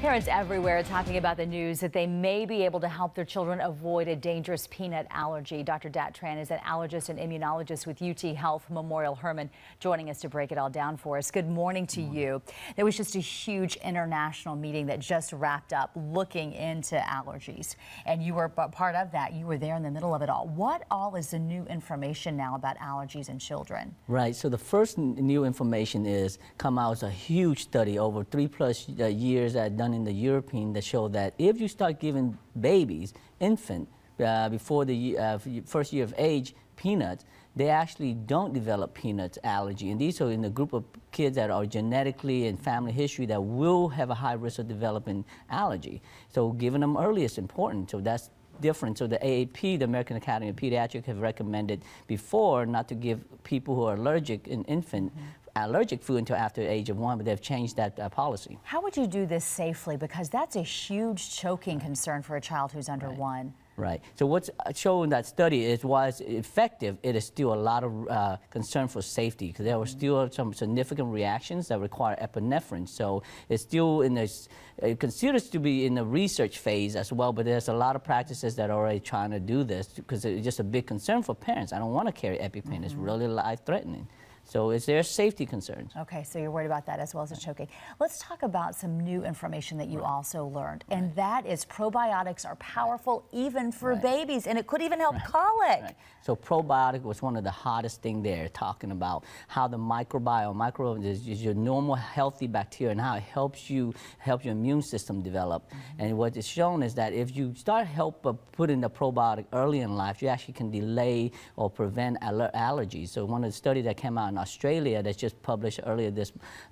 Parents everywhere are talking about the news that they may be able to help their children avoid a dangerous peanut allergy. Dr. Dat Tran is an allergist and immunologist with UT Health Memorial Hermann, joining us to break it all down for us. Good morning to you. There was just a huge international meeting that just wrapped up looking into allergies, and you were part of that. You were there in the middle of it all. What all is the new information now about allergies in children? Right. So the first new information is come out as a huge study over 3+ years that done in the European that show that if you start giving babies, infant, before the first year of age, peanuts, they actually don't develop peanut allergy. And these are in the group of kids that are genetically and family history that will have a high risk of developing allergy. So giving them early is important. So that's different. So the AAP, the American Academy of Pediatrics, have recommended before not to give people who are allergic in infant allergic food until after the age of 1, but they've changed that policy. How would you do this safely? Because that's a huge choking concern for a child who's under 1. Right. So what's shown in that study is while it's effective, it is still a lot of concern for safety because there were still some significant reactions that require epinephrine. So it's still in this, it considers to be in the research phase as well, but there's a lot of practices that are already trying to do this because it's just a big concern for parents. I don't want to carry EpiPen. It's really life-threatening. So is there safety concerns? Okay, so you're worried about that as well as the choking. Let's talk about some new information that you also learned, and that is probiotics are powerful even for babies, and it could even help colic. So probiotic was one of the hottest thing there, talking about how the microbiome is your normal healthy bacteria and how it helps your immune system develop. And what is shown is that if you start putting the probiotic early in life, you actually can delay or prevent allergies. So one of the studies that came out in Australia that's just published earlier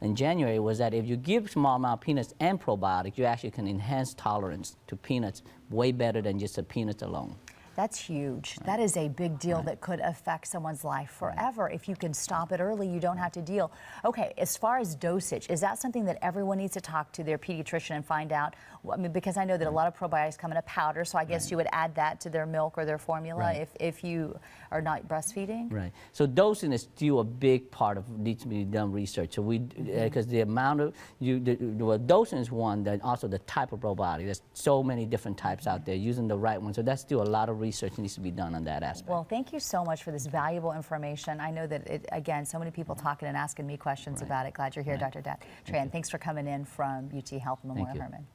in January was that if you give small amount of peanuts and probiotics, you actually can enhance tolerance to peanuts way better than just the peanuts alone. That's huge. That is a big deal that could affect someone's life forever. If you can stop it early, you don't have to deal. Okay, as far as dosage, is that something that everyone needs to talk to their pediatrician and find out? I mean, because I know that a lot of probiotics come in a powder, so I guess you would add that to their milk or their formula if you are not breastfeeding? Right. So dosing is still a big part of needs to be done research. So we, because the amount of, dosing is one, then also the type of probiotic. There's so many different types out there, using the right one. So that's still a lot of research needs to be done on that aspect. Well, thank you so much for this valuable information. I know that, again, so many people talking and asking me questions about it. Glad you're here, Dr. Dat Tran. Thanks for coming in from UT Health Memorial Hermann.